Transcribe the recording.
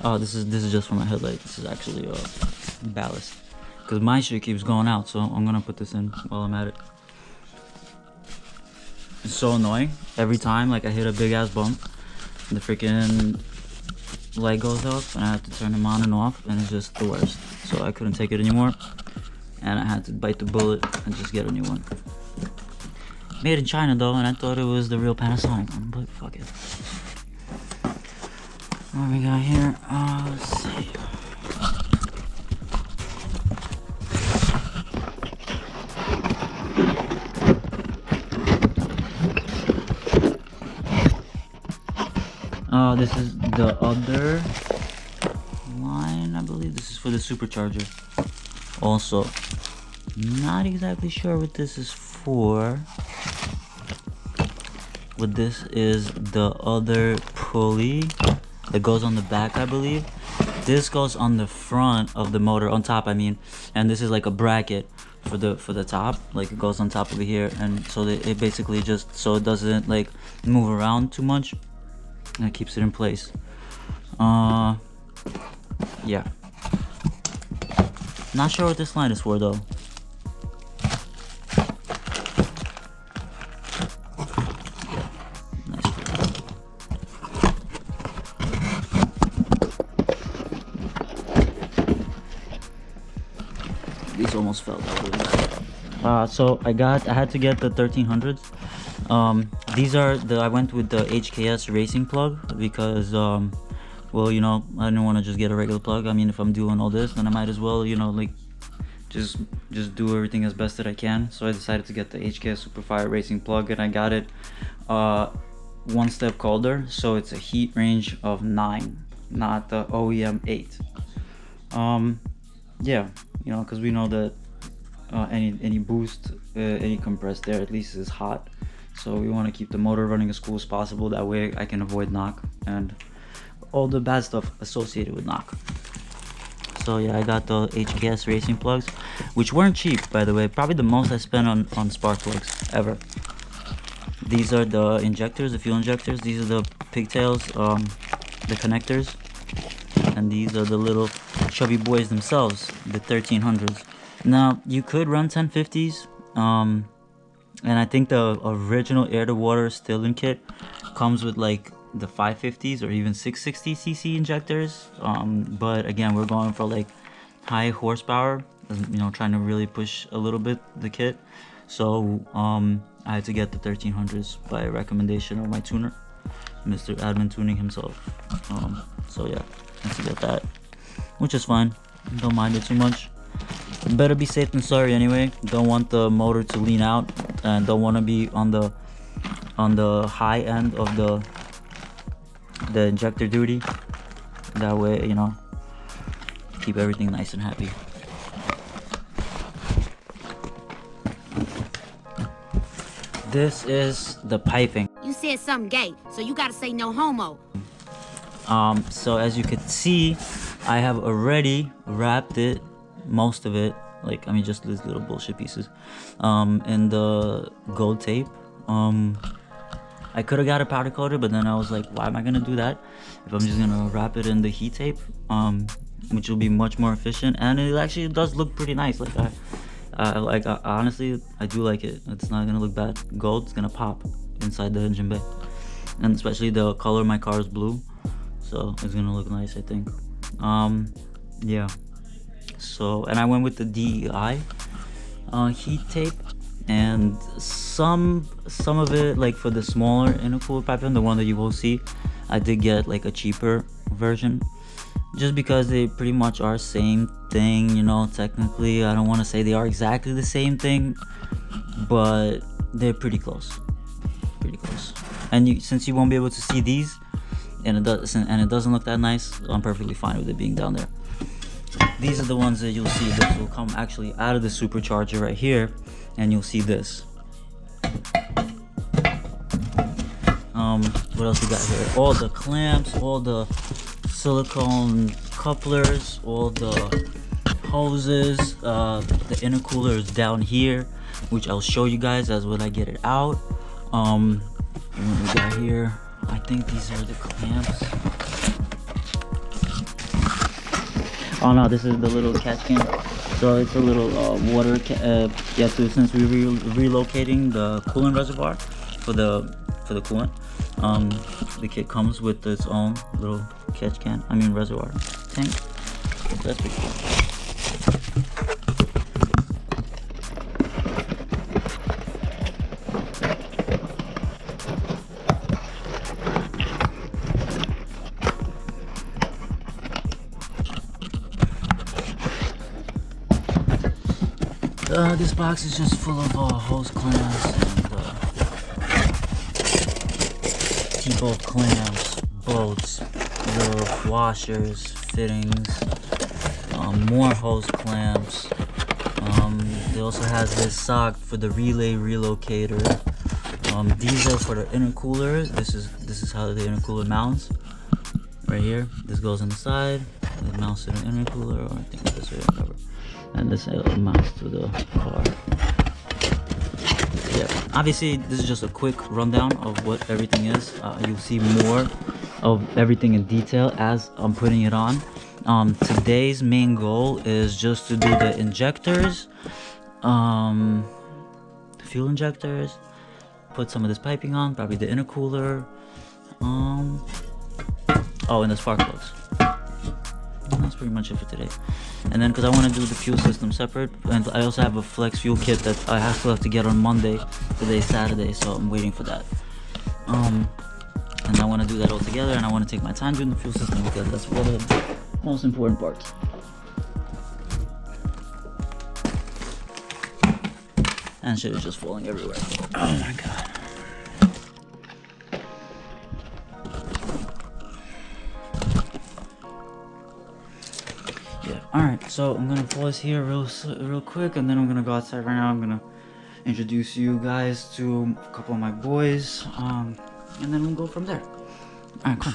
Oh, this is just for my headlight. This is actually ballast, because my shit keeps going out, so I'm gonna put this in while I'm at it. It's so annoying. Every time like I hit a big ass bump, the freaking light goes off and I have to turn them on and off, and it's just the worst. So I couldn't take it anymore, and I had to bite the bullet and just get a new one. Made in China though, and I thought it was the real Panasonic one, but fuck it. What we got here? Let's see. This is the other line, I believe. This is for the supercharger. Also, not exactly sure what this is for. But this is the other pulley that goes on the back, I believe. This goes on the front of the motor, on top I mean, and this is like a bracket for the top. Like it goes on top of here, and so that it basically just so it doesn't like move around too much, and it keeps it in place. Yeah, not sure what this line is for though. These almost fell out. So I had to get the 1300s. These are I went with the HKS racing plug because well, you know, I didn't want to just get a regular plug. I mean, if I'm doing all this, then I might as well, you know, like just do everything as best that I can. So I decided to get the HKS Superfire racing plug, and I got it one step colder, so it's a heat range of 9, not the OEM 8. Yeah, you know, because we know that any boost, any compressed air at least is hot, so we want to keep the motor running as cool as possible. That way I can avoid knock and all the bad stuff associated with knock. So yeah, I got the HKS racing plugs, which weren't cheap, by the way. Probably the most I spent on spark plugs ever. These are the injectors, the fuel injectors. These are the pigtails, the connectors, and these are the little chubby boys themselves, the 1300s. Now you could run 1050s, and I think the original air to water Stirling kit comes with like the 550s or even 660cc injectors, but again, we're going for like high horsepower, you know, trying to really push a little bit the kit. So I had to get the 1300s by recommendation of my tuner, Mr. Admin Tuning himself. So yeah, I had to get that, which is fine. Don't mind it too much. Better be safe than sorry anyway. Don't want the motor to lean out, and don't want to be on the high end of the injector duty. That way, you know, keep everything nice and happy. This is the piping. You said something gay, so you gotta say no homo. So as you can see, I have already wrapped it, most of it, like, I mean, just these little bullshit pieces, in the gold tape. I could have got it powder coated, but then I was like, why am I gonna do that if I'm just gonna wrap it in the heat tape, which will be much more efficient, and it actually does look pretty nice. Like honestly, I do like it. It's not gonna look bad. Gold's gonna pop inside the engine bay, and especially the color of my car is blue, so it's gonna look nice, I think. Yeah. So, and I went with the DEI heat tape, and some of it, like for the smaller intercooler pipe, the one that you will see, I did get like a cheaper version, just because they pretty much are same thing, you know. Technically, I don't want to say they are exactly the same thing, but they're pretty close, and since you won't be able to see these, and it doesn't look that nice, I'm perfectly fine with it being down there. These are the ones that you'll see. This will come actually out of the supercharger right here, and you'll see this. What else we got here? All the clamps, all the silicone couplers, all the hoses. The intercooler is down here, which I'll show you guys as when I get it out. And what we got here, I think these are the clamps. Oh no, this is the little catch can. So it's a little water. Yeah, so since we're relocating the coolant reservoir for the coolant, the kit comes with its own little catch can. I mean reservoir tank. So that's pretty cool. This box is just full of hose clamps and T-bolt clamps, bolts, little washers, fittings, more hose clamps. It also has this sock for the relay relocator. These are for the intercooler. This is how the intercooler mounts. Right here. This goes on the side. It mounts to the intercooler, or I think it's this way, whatever. And this mounts to the car. Yeah, obviously this is just a quick rundown of what everything is. You'll see more of everything in detail as I'm putting it on. Today's main goal is just to do the injectors, fuel injectors, put some of this piping on, probably the intercooler, oh, and the spark plugs. That's pretty much it for today. And then because I want to do the fuel system separate, and I also have a flex fuel kit that I still have to get on Monday. Today's Saturday, so I'm waiting for that. And I want to do that all together, and I want to take my time doing the fuel system because that's one of the most important parts. And shit is just falling everywhere. Oh my god. Alright, so I'm gonna pause here real quick, and then I'm gonna go outside right now. I'm gonna introduce you guys to a couple of my boys, and then we'll go from there. Alright, cool.